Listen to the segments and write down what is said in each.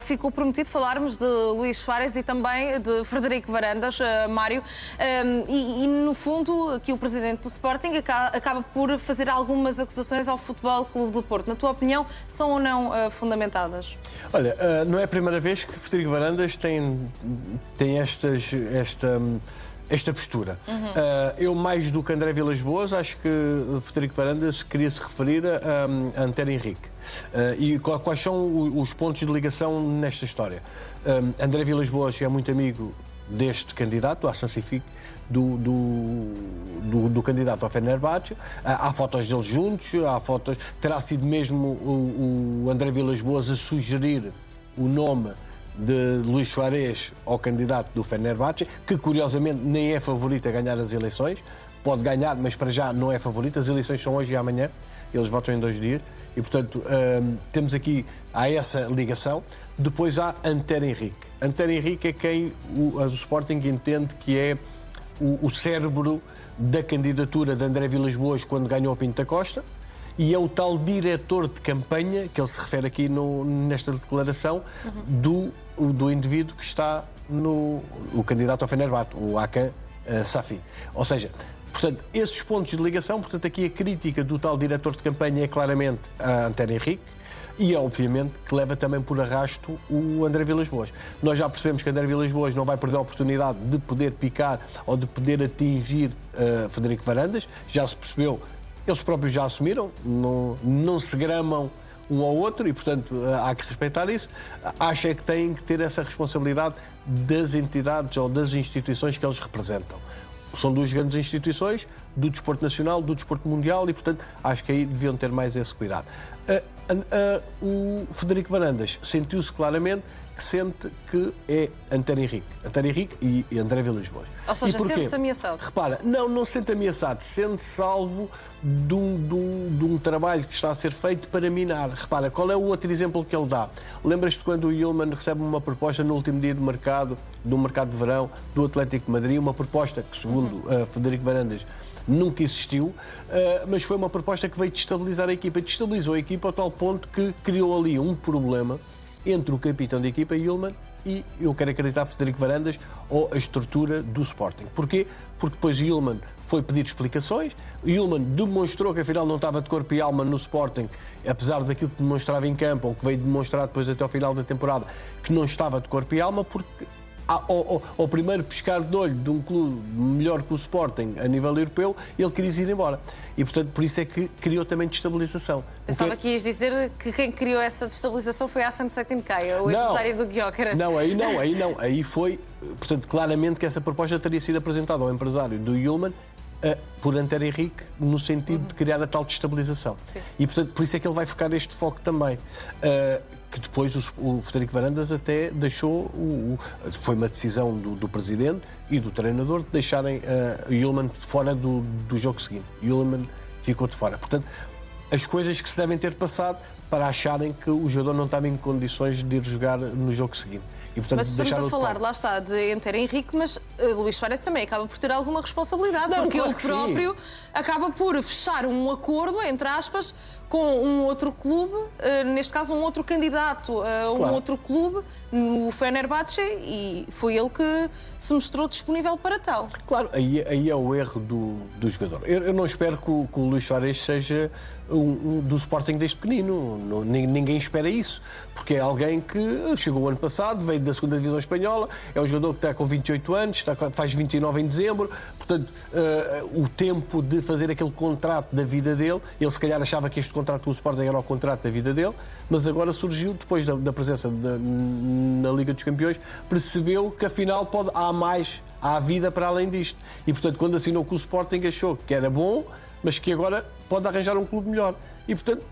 ficou prometido falarmos de Luís Soares e também de Frederico Varandas, Mário, e no fundo aqui o presidente do Sporting acaba por fazer algumas acusações ao Futebol Clube do Porto. Na tua opinião, são ou não fundamentadas? Olha, não é a primeira vez que Frederico Varandas tem esta postura. Eu, mais do que André Vilas-Boas, acho que Frederico Varandas queria se referir a Antero Henrique. E quais são os pontos de ligação nesta história? André Vilas-Boas é muito amigo deste candidato, à Sansific, do candidato ao Fenerbahçe. Há fotos deles juntos, terá sido mesmo o André Vilas-Boas a sugerir o nome de Luís Soares ao candidato do Fenerbahçe, que curiosamente nem é favorito a ganhar as eleições. Pode ganhar, mas para já não é favorito. As eleições são hoje e amanhã, eles votam em 2 dias e, portanto, há essa ligação. Depois há Antero Henrique. Antero Henrique é quem o Sporting entende que é o cérebro da candidatura de André Vilas-Boas quando ganhou o Pinto da Costa, e é o tal diretor de campanha, que ele se refere aqui nesta declaração, do indivíduo que está o candidato ao Fenerbahçe, o Hakan Safi. Ou seja, portanto, esses pontos de ligação, portanto, aqui a crítica do tal diretor de campanha é claramente a Antero Henrique, e obviamente que leva também por arrasto o André Vilas-Boas. Nós já percebemos que André Vilas-Boas não vai perder a oportunidade de poder picar ou de poder atingir Frederico Varandas, já se percebeu. Eles próprios já assumiram, não se gramam um ao outro e, portanto, há que respeitar isso. Acho que têm que ter essa responsabilidade das entidades ou das instituições que eles representam. São 2 grandes instituições, do desporto nacional, do desporto mundial, e, portanto, acho que aí deviam ter mais esse cuidado. O Frederico Varandas sentiu-se claramente que sente que é Antero Henrique e André Vilas-Boas. Ou seja, sente-se ameaçado? Repara, não se sente ameaçado, sente-se salvo de um trabalho que está a ser feito para minar. Repara, qual é o outro exemplo que ele dá? Lembras-te quando o Yilmaz recebe uma proposta no último dia de mercado, do mercado de verão, do Atlético de Madrid, uma proposta que, segundo Frederico Varandas, nunca existiu, mas foi uma proposta que veio destabilizar a equipa. Destabilizou a equipa ao tal ponto que criou ali um problema entre o capitão da equipa, Yilmaz, e, eu quero acreditar, Frederico Varandas, ou a estrutura do Sporting. Porquê? Porque depois Yilmaz foi pedir explicações, Yilmaz demonstrou que afinal não estava de corpo e alma no Sporting, apesar daquilo que demonstrava em campo, ou que veio demonstrar depois até ao final da temporada, que não estava de corpo e alma, porque ao primeiro pescar de olho de um clube melhor que o Sporting a nível europeu, ele queria ir embora. E, portanto, por isso é que criou também destabilização. Pensava que ias dizer que quem criou essa destabilização foi a Hassan Setinkaya, o empresário do Gyökeres. Não. Aí foi, portanto, claramente que essa proposta teria sido apresentada ao empresário do Yilmaz por Antero Henrique, no sentido de criar a tal destabilização. Sim. E, portanto, por isso é que ele vai focar este foco também. Que depois o Frederico Varandas até deixou, foi uma decisão do presidente e do treinador de deixarem o Yilmaz fora do jogo seguinte. O Yilmaz ficou de fora. Portanto, as coisas que se devem ter passado para acharem que o jogador não estava em condições de ir jogar no jogo seguinte. E, portanto, mas estamos a falar, lá está, de Antero Henrique, mas Luís Soares também acaba por ter alguma responsabilidade, porque ele próprio acaba por fechar um acordo, entre aspas, com um outro clube, neste caso um outro candidato a um outro clube, no Fenerbahçe, e foi ele que se mostrou disponível para tal. Claro, aí é o erro do jogador. Eu não espero que o Luís Soares seja do Sporting desde pequenino. Ninguém espera isso, porque é alguém que chegou o ano passado, veio da 2ª Divisão Espanhola, é um jogador que está com 28 anos, faz 29 em dezembro, portanto, o tempo de fazer aquele contrato da vida dele, ele se calhar achava que este contrato do Sporting era o contrato da vida dele, mas agora surgiu, depois da presença na Liga dos Campeões, percebeu que afinal há vida para além disto. E, portanto, quando assinou com o Sporting, achou que era bom, mas que agora pode arranjar um clube melhor. E, portanto,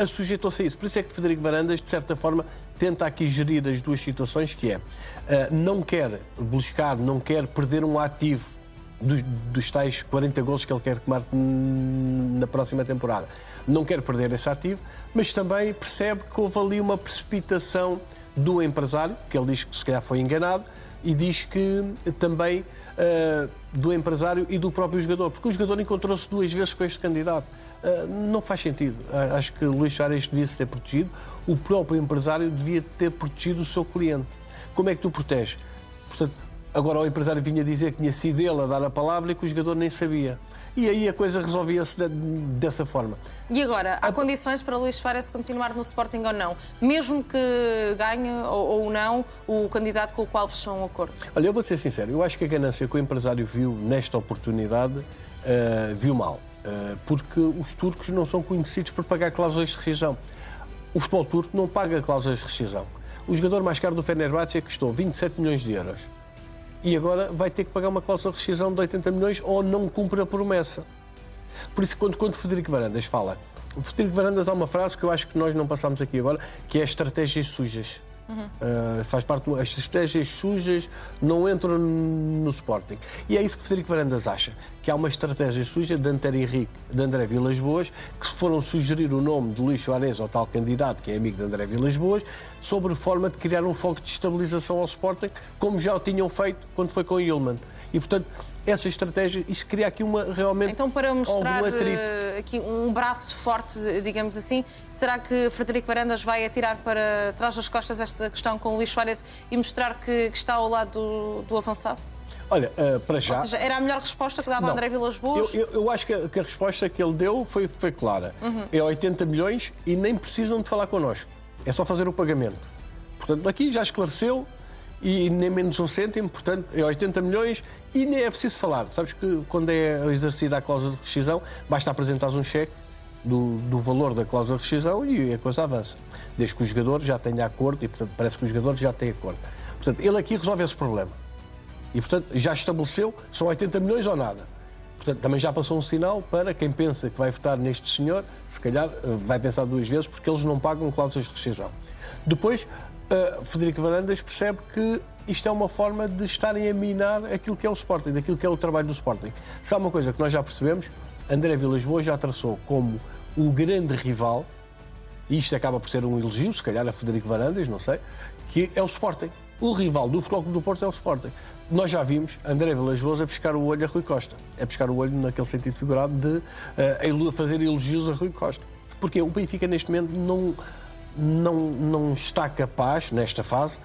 sujeitou-se a isso. Por isso é que Frederico Varandas, de certa forma, tenta aqui gerir as duas situações, que é, não quer beliscar, não quer perder um ativo dos tais 40 golos que ele quer tomar na próxima temporada. Não quer perder esse ativo, mas também percebe que houve ali uma precipitação do empresário, que ele diz que se calhar foi enganado, e diz que também do empresário e do próprio jogador, porque o jogador encontrou-se 2 vezes com este candidato. não faz sentido. Acho que Luís Suárez devia se ter protegido, o próprio empresário devia ter protegido o seu cliente. Como é que tu proteges? Portanto, agora o empresário vinha dizer que tinha sido ele a dar a palavra e que o jogador nem sabia. E aí a coisa resolvia-se dessa forma. E agora, há condições para Luís Suárez continuar no Sporting ou não? Mesmo que ganhe ou não o candidato com o qual fechou um acordo? Olha, eu vou ser sincero, eu acho que a ganância que o empresário viu nesta oportunidade, viu mal. Porque os turcos não são conhecidos por pagar cláusulas de rescisão. O futebol turco não paga cláusulas de rescisão. O jogador mais caro do Fenerbahçe custou 27 milhões de euros. E agora vai ter que pagar uma cláusula de rescisão de 80 milhões ou não cumpre a promessa. Por isso, quando o Frederico Varandas fala, o Frederico Varandas há uma frase que eu acho que nós não passámos aqui agora, que é estratégias sujas. Faz parte as estratégias sujas não entram no Sporting. E é isso que Frederico Varandas acha, que há uma estratégia suja de André Vilas-Boas, que se foram sugerir o nome de Luís Suárez ao tal candidato, que é amigo de André Vilas-Boas, sobre forma de criar um foco de estabilização ao Sporting, como já o tinham feito quando foi com o Yilmaz. E, portanto, essa estratégia, isso cria aqui realmente então, para mostrar aqui um braço forte, digamos assim, será que Frederico Varandas vai atirar para trás das costas esta questão com o Luís Suárez e mostrar que está ao lado do avançado? Olha, para já... Ou seja, era a melhor resposta que dava André Vilas-Boas? Eu acho que a resposta que ele deu foi clara. É 80 milhões e nem precisam de falar connosco. É só fazer o pagamento. Portanto, aqui já esclareceu e nem menos um cêntimo, portanto, é 80 milhões e nem é preciso falar. Sabes que quando é exercida a cláusula de rescisão, basta apresentar um cheque do valor da cláusula de rescisão e a coisa avança. Desde que o jogador já tenha acordo e, portanto, parece que o jogador já tem acordo. Portanto, ele aqui resolve esse problema. E, portanto, já estabeleceu, são 80 milhões ou nada. Portanto, também já passou um sinal para quem pensa que vai votar neste senhor, se calhar vai pensar duas vezes, porque eles não pagam cláusulas de rescisão. Depois, Frederico Varandas percebe que isto é uma forma de estarem a minar aquilo que é o Sporting, daquilo que é o trabalho do Sporting. Se há uma coisa que nós já percebemos, André Vilas-Boas já traçou como o grande rival, e isto acaba por ser um elogio, se calhar a Frederico Varandas, não sei, que é o Sporting. O rival do Futebol Clube do Porto é o Sporting. Nós já vimos André Vilas-Boas a pescar o olho a Rui Costa. A pescar o olho naquele sentido figurado de fazer elogios a Rui Costa. Porque o Benfica neste momento não está capaz, nesta fase,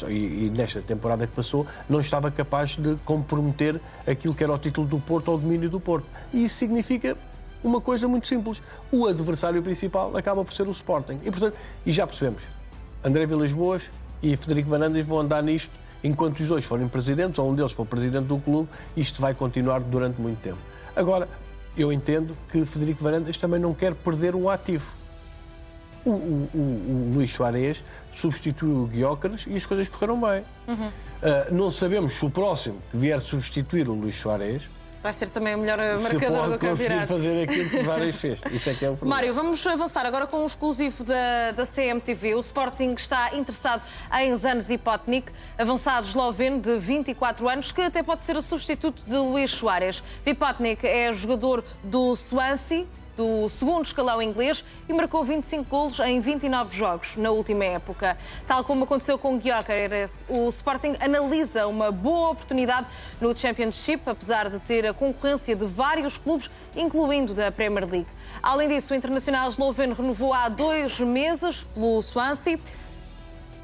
e nesta temporada que passou, não estava capaz de comprometer aquilo que era o título do Porto ou o domínio do Porto. E isso significa uma coisa muito simples. O adversário principal acaba por ser o Sporting. E já percebemos, André Vilas-Boas e Frederico Varandas vão andar nisto enquanto os dois forem presidentes, ou um deles for presidente do clube, isto vai continuar durante muito tempo. Agora, eu entendo que Frederico Varandas também não quer perder um ativo. O Luís Suárez substituiu o Gyökeres e as coisas correram bem. Não sabemos se o próximo que vier substituir o Luís Suárez vai ser também o melhor marcador do campeonato. Conseguir fazer aquilo que o Suárez fez. Isso é que é o problema. Mário, vamos avançar agora com um exclusivo da CMTV. O Sporting está interessado em Zan Vipotnik, avançado esloveno de 24 anos, que até pode ser o substituto de Luís Suárez. Vipotnik é jogador do Swansea, do segundo escalão inglês, e marcou 25 golos em 29 jogos na última época. Tal como aconteceu com Gyökeres, o Sporting analisa uma boa oportunidade no Championship, apesar de ter a concorrência de vários clubes, incluindo da Premier League. Além disso, o internacional esloveno renovou há 2 meses pelo Swansea,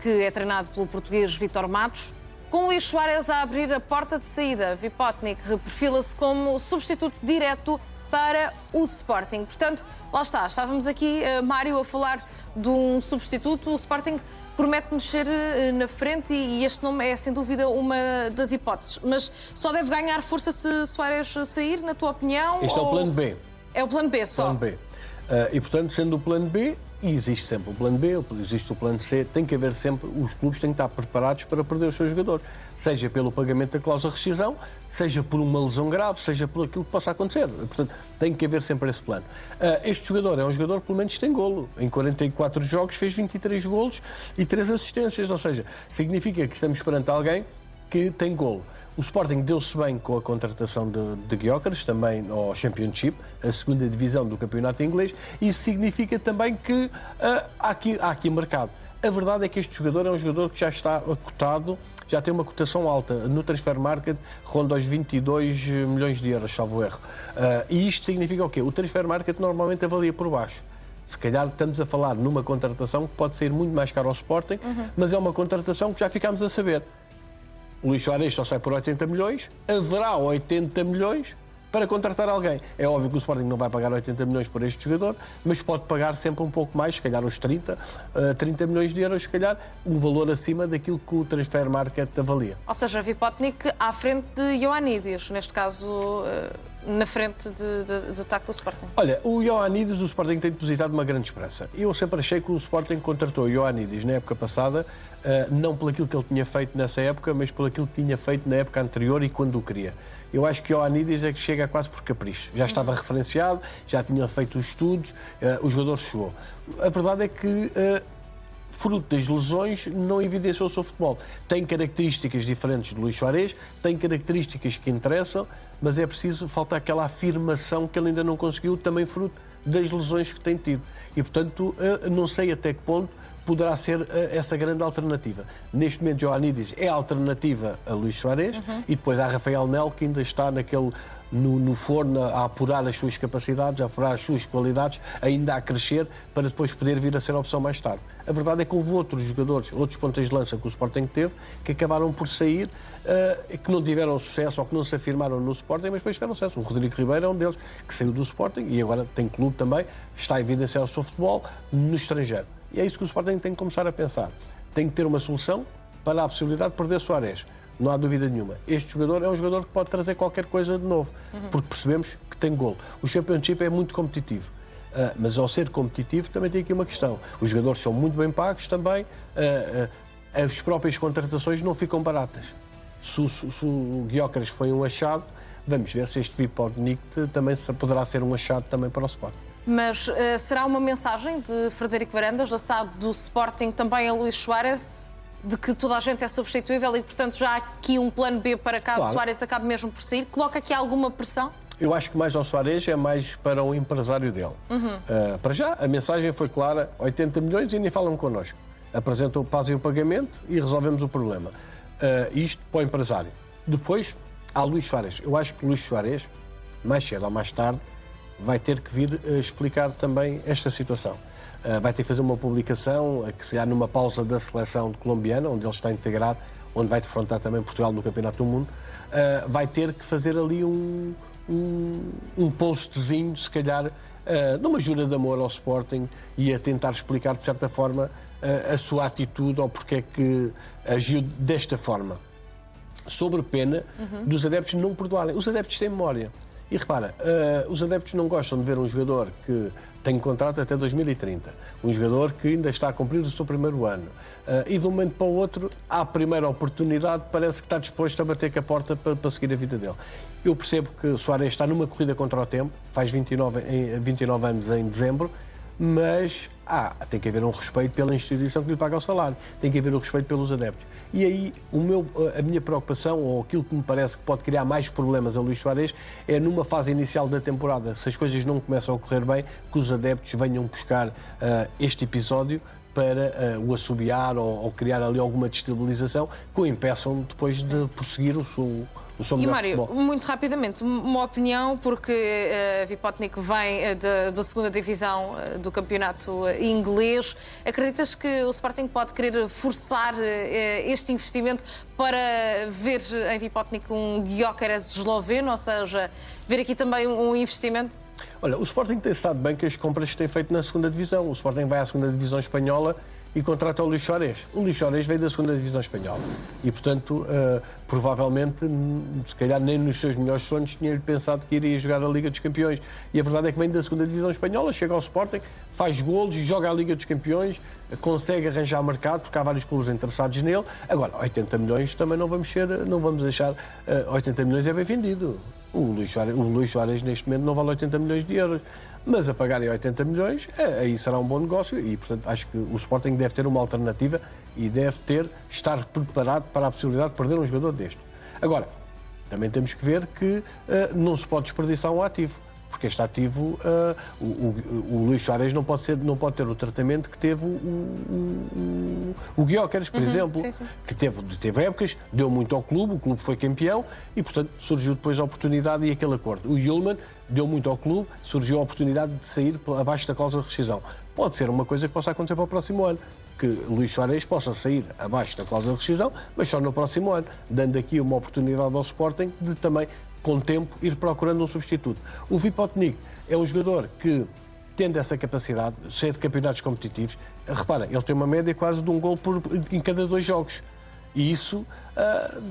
que é treinado pelo português Vítor Matos. Com Luís Suárez a abrir a porta de saída, Vipotnik perfila-se como substituto direto para o Sporting. Portanto, lá está, estávamos aqui, Mário, a falar de um substituto. O Sporting promete mexer na frente e este nome é, sem dúvida, uma das hipóteses. Mas só deve ganhar força se Suárez sair, na tua opinião? Este é o plano B. É o plano B só? Plano B. E, portanto, sendo o plano B, e existe sempre o plano B, existe o plano C, tem que haver sempre, os clubes têm que estar preparados para perder os seus jogadores, seja pelo pagamento da cláusula de rescisão, seja por uma lesão grave, seja por aquilo que possa acontecer. Portanto, tem que haver sempre esse plano. Este jogador é um jogador que pelo menos tem golo. Em 44 jogos fez 23 golos e 3 assistências, ou seja, significa que estamos perante alguém que tem golo. O Sporting deu-se bem com a contratação de Gyökeres, também ao Championship, a segunda divisão do campeonato inglês, e isso significa também que há aqui mercado. A verdade é que este jogador é um jogador que já está cotado, já tem uma cotação alta. No Transfer Market ronda aos 22 milhões de euros, salvo erro. E isto significa o quê? O Transfer Market normalmente avalia por baixo. Se calhar estamos a falar numa contratação que pode ser muito mais cara ao Sporting, mas é uma contratação que já ficámos a saber. O Luís Soares só sai por 80 milhões, haverá 80 milhões para contratar alguém. É óbvio que o Sporting não vai pagar 80 milhões por este jogador, mas pode pagar sempre um pouco mais, se calhar uns 30 milhões de euros, se calhar um valor acima daquilo que o Transfer Market avalia. Ou seja, Vipotnik à frente de Ioannidis, neste caso na frente de ataque do Sporting. Olha, o Ioannidis, o Sporting tem depositado uma grande esperança. Eu sempre achei que o Sporting contratou o Ioannidis na época passada, não por aquilo que ele tinha feito nessa época, mas por aquilo que tinha feito na época anterior e quando o queria. Eu acho que o Ioannidis é que chega quase por capricho. Já estava referenciado, já tinha feito os estudos, o jogador chegou. A verdade é que, fruto das lesões, não evidenciou o seu futebol. Tem características diferentes de Luís Soares, tem características que interessam, mas é preciso, falta aquela afirmação que ele ainda não conseguiu, também fruto das lesões que tem tido. E, portanto, não sei até que ponto poderá ser essa grande alternativa. Neste momento, Ioannidis é a alternativa a Luís Soares e depois há Rafael Nel, que ainda está no forno a apurar as suas capacidades, a apurar as suas qualidades, ainda a crescer, para depois poder vir a ser a opção mais tarde. A verdade é que houve outros jogadores, outros pontas de lança que o Sporting teve, que acabaram por sair, que não tiveram sucesso ou que não se afirmaram no Sporting, mas depois tiveram sucesso. O Rodrigo Ribeiro é um deles, que saiu do Sporting e agora tem clube também, está a evidenciar o seu futebol no estrangeiro. E é isso que o Sporting tem que começar a pensar. Tem que ter uma solução para a possibilidade de perder Soares. Não há dúvida nenhuma. Este jogador é um jogador que pode trazer qualquer coisa de novo, porque percebemos que tem golo. O Championship é muito competitivo, mas ao ser competitivo também tem aqui uma questão. Os jogadores são muito bem pagos também, as próprias contratações não ficam baratas. Se o Gyökeres foi um achado, vamos ver se este Vipotnik também poderá ser um achado também para o Sporting. Mas será uma mensagem de Frederico Varandas, lançado do Sporting também a Luís Soares, de que toda a gente é substituível e, portanto, já há aqui um plano B para caso Soares acabe mesmo por sair? Coloca aqui alguma pressão? Eu acho que mais ao Soares é mais para o empresário dele. Para já, a mensagem foi clara, 80 milhões e nem falam connosco. Apresentam, fazem o pagamento e resolvemos o problema. Isto para o empresário. Depois, há Luís Soares. Eu acho que Luís Soares, mais cedo ou mais tarde, vai ter que vir explicar também esta situação. Vai ter que fazer uma publicação, que será numa pausa da seleção colombiana, onde ele está integrado, onde vai defrontar também Portugal no Campeonato do Mundo. Vai ter que fazer ali um postzinho, se calhar, numa jura de amor ao Sporting e a tentar explicar, de certa forma, a sua atitude ou porque é que agiu desta forma. Sobre pena dos adeptos não perdoarem. Os adeptos têm memória. E repara, os adeptos não gostam de ver um jogador que tem contrato até 2030, um jogador que ainda está a cumprir o seu primeiro ano e de um momento para o outro, à primeira oportunidade, parece que está disposto a bater com a porta para seguir a vida dele. Eu percebo que Soares está numa corrida contra o tempo, faz 29 anos em dezembro, mas tem que haver um respeito pela instituição que lhe paga o salário, tem que haver um respeito pelos adeptos. E aí a minha preocupação, ou aquilo que me parece que pode criar mais problemas a Luís Soares, é numa fase inicial da temporada, se as coisas não começam a correr bem, que os adeptos venham buscar este episódio para o assobiar ou criar ali alguma destabilização que o impeçam depois de prosseguir o seu melhor Mário, futebol. Muito rapidamente, uma opinião, porque Vipotnik vem da segunda divisão do campeonato inglês. Acreditas que o Sporting pode querer forçar este investimento para ver em Vipotnik um Gyökeres esloveno, ou seja, ver aqui também um investimento? Olha, o Sporting tem estado bem que as compras que tem feito na segunda divisão. O Sporting vai à segunda divisão espanhola e contrata o Luís Soares. O Luís Soares veio da segunda divisão espanhola e, portanto, provavelmente, se calhar nem nos seus melhores sonhos tinha-lhe pensado que iria jogar a Liga dos Campeões. E a verdade é que vem da segunda divisão espanhola, chega ao Sporting, faz golos e joga a Liga dos Campeões, consegue arranjar mercado, porque há vários clubes interessados nele. Agora, 80 milhões também não vamos deixar, 80 milhões é bem vendido. O Luís Soares neste momento não vale 80 milhões de euros, mas a pagarem 80 milhões, aí será um bom negócio e, portanto, acho que o Sporting deve ter uma alternativa e deve estar preparado para a possibilidade de perder um jogador deste. Agora, também temos que ver que não se pode desperdiçar um ativo. porque este ativo, o Luís Soares não pode ter o tratamento que teve o Gyökeres, por exemplo, sim, sim. que teve épocas, deu muito ao clube, o clube foi campeão e, portanto, surgiu depois a oportunidade e aquele acordo. O Yulman deu muito ao clube, surgiu a oportunidade de sair abaixo da cláusula de rescisão. Pode ser uma coisa que possa acontecer para o próximo ano, que Luís Soares possa sair abaixo da cláusula de rescisão, mas só no próximo ano, dando aqui uma oportunidade ao Sporting de também, com tempo, ir procurando um substituto. O Vipotnik é um jogador que, tendo essa capacidade, cheio de campeonatos competitivos, repara, ele tem uma média quase de um gol em cada 2 jogos. E isso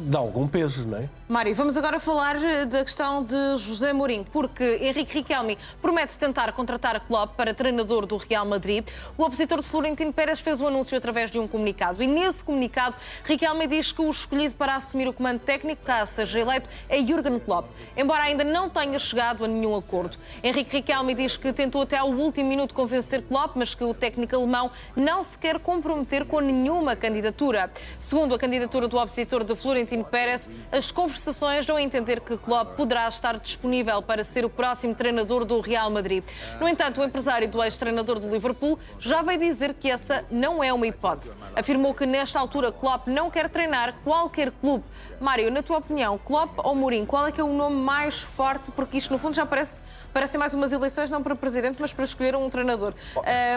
dá algum peso, não é? Mário, vamos agora falar da questão de José Mourinho, porque Henrique Riquelme promete tentar contratar Klopp para treinador do Real Madrid. O opositor de Florentino Pérez fez um anúncio através de um comunicado e nesse comunicado Riquelme diz que o escolhido para assumir o comando técnico, caso seja eleito, é Jürgen Klopp, embora ainda não tenha chegado a nenhum acordo. Henrique Riquelme diz que tentou até ao último minuto convencer Klopp, mas que o técnico alemão não se quer comprometer com nenhuma candidatura. Segundo a candidatura do opositor de Florentino Pérez, as conversações dão a entender que Klopp poderá estar disponível para ser o próximo treinador do Real Madrid. No entanto, o empresário do ex-treinador do Liverpool já veio dizer que essa não é uma hipótese. Afirmou que nesta altura Klopp não quer treinar qualquer clube. Mário, na tua opinião, Klopp ou Mourinho, qual é que é o nome mais forte? Porque isto no fundo já parecem mais umas eleições não para presidente, mas para escolher um treinador.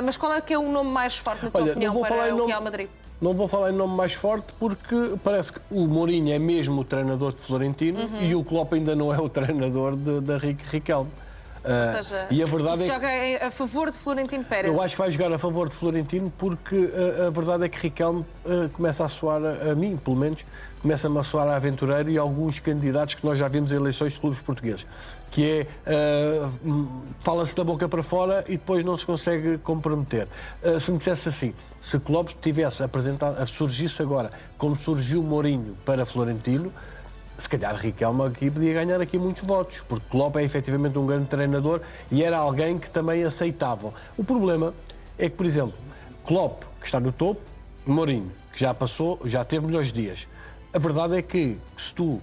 Mas qual é que é o nome mais forte na tua opinião para o Real Madrid? Não vou falar em nome mais forte porque parece que o Mourinho é mesmo o treinador de Florentino e o Klopp ainda não é o treinador da Riquelme. Ou seja, e a verdade joga a favor de Florentino Pérez. Eu acho que vai jogar a favor de Florentino porque a verdade é que Riquelme começa a soar, a mim pelo menos, começa-me a soar a aventureiro e alguns candidatos que nós já vimos em eleições de clubes portugueses, que é, fala-se da boca para fora e depois não se consegue comprometer. Se me dissesse assim, se Klopp tivesse apresentado, surgisse agora como surgiu Mourinho para Florentino, se calhar Riquelme aqui podia ganhar aqui muitos votos, porque Klopp é efetivamente um grande treinador e era alguém que também aceitavam. O problema é que, por exemplo, Klopp, que está no topo, Mourinho, que já passou, já teve melhores dias. A verdade é que se tu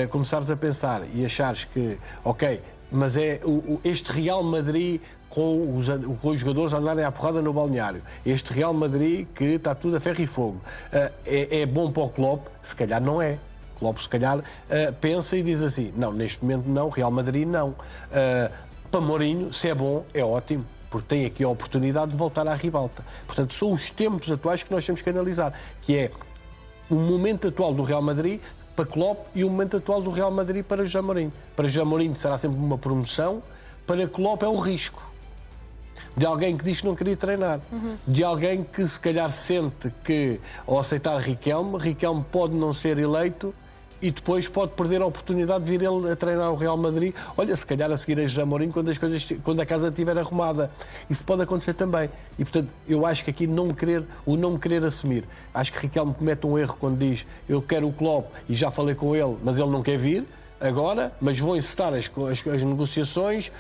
começares a pensar e achares que, ok, mas é este Real Madrid com os jogadores a andarem à porrada no balneário, este Real Madrid que está tudo a ferro e fogo, é bom para o Klopp? Se calhar não é. Klopp se calhar pensa e diz assim, não, neste momento não, Real Madrid não. Para Mourinho, se é bom, é ótimo, porque tem aqui a oportunidade de voltar à ribalta. Portanto, são os tempos atuais que nós temos que analisar, que é o momento atual do Real Madrid para Klopp e o momento atual do Real Madrid para José Mourinho. Para José Mourinho será sempre uma promoção, para Klopp é um risco. De alguém que diz que não queria treinar. De alguém que se calhar sente que, ao aceitar Riquelme pode não ser eleito e depois pode perder a oportunidade de vir ele a treinar o Real Madrid. Olha, se calhar a seguir a José Mourinho quando a casa estiver arrumada. Isso pode acontecer também. E, portanto, eu acho que aqui não querer assumir. Acho que Riquelme comete um erro quando diz eu quero o Klopp e já falei com ele, mas ele não quer vir agora, mas vou encetar as negociações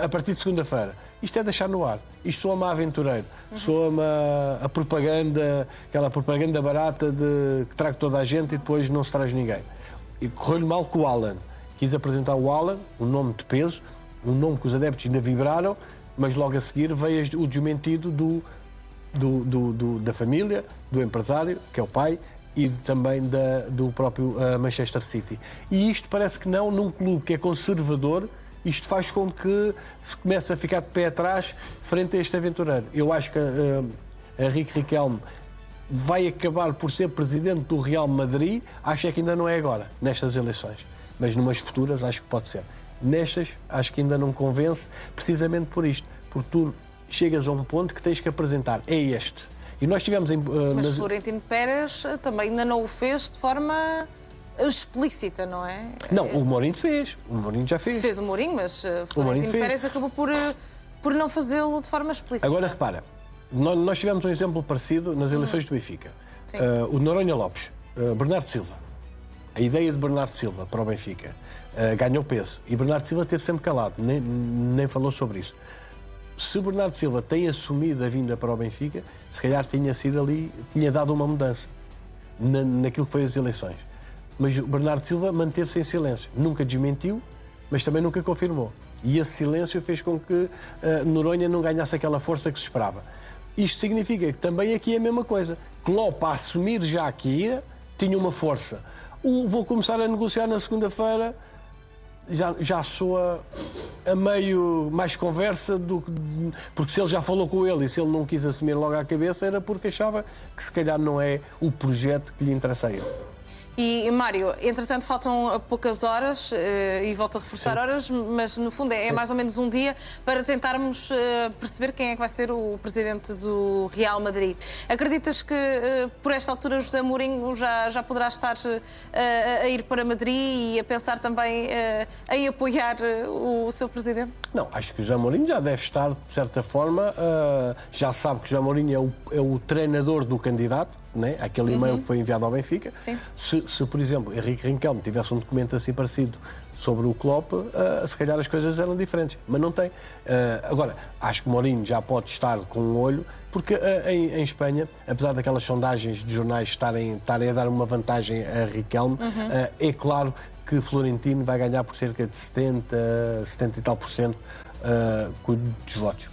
a partir de segunda-feira. Isto é deixar no ar. Isto soa-me a aventureiro. Soa-me a propaganda, aquela propaganda barata que trago toda a gente e depois não se traz ninguém. E correu-lhe mal com o Haaland. Quis apresentar o Haaland, um nome de peso, um nome que os adeptos ainda vibraram, mas logo a seguir veio o desmentido da família, do empresário, que é o pai, e também do próprio Manchester City. E isto parece que não, num clube que é conservador, isto faz com que se comece a ficar de pé atrás frente a este aventureiro. Eu acho que Henrique Riquelme vai acabar por ser presidente do Real Madrid, acho que ainda não é agora, nestas eleições, mas numas futuras acho que pode ser. Nestas, acho que ainda não convence, precisamente por isto, porque tu chegas a um ponto que tens que apresentar, é este. E nós tivemos mas Florentino Pérez também ainda não o fez de forma explícita, não é? Não, o Mourinho fez. O Mourinho já fez. Fez o Mourinho, mas Florentino Pérez acabou por não fazê-lo de forma explícita. Agora, repara, nós tivemos um exemplo parecido nas eleições do Benfica. O Noronha Lopes, Bernardo Silva. A ideia de Bernardo Silva para o Benfica ganhou peso. E Bernardo Silva esteve sempre calado, nem falou sobre isso. Se o Bernardo Silva tem assumido a vinda para o Benfica, se calhar tinha dado uma mudança naquilo que foi as eleições. Mas o Bernardo Silva manteve-se em silêncio. Nunca desmentiu, mas também nunca confirmou. E esse silêncio fez com que Noronha não ganhasse aquela força que se esperava. Isto significa que também aqui é a mesma coisa. Klopp, a assumir já que ia, tinha uma força. Vou começar a negociar na segunda-feira, já soa a meio mais conversa porque se ele já falou com ele e se ele não quis assumir logo à cabeça era porque achava que se calhar não é o projeto que lhe interessa a ele. E, Mário, entretanto faltam poucas horas e volto a reforçar horas, mas no fundo é mais ou menos um dia para tentarmos perceber quem é que vai ser o presidente do Real Madrid. Acreditas que por esta altura José Mourinho já poderá estar a ir para Madrid e a pensar também em apoiar o seu presidente? Não, acho que o José Mourinho já deve estar, de certa forma, já sabe que o José Mourinho é o treinador do candidato, né? Aquele e-mail que foi enviado ao Benfica. Sim. Se, por exemplo, Henrique Riquelme tivesse um documento assim parecido sobre o Klopp, se calhar as coisas eram diferentes, mas não tem. Agora, acho que Mourinho já pode estar com um olho, porque em Espanha, apesar daquelas sondagens de jornais estarem a dar uma vantagem a Riquelme, é claro que Florentino vai ganhar por cerca de 70 e tal % dos votos.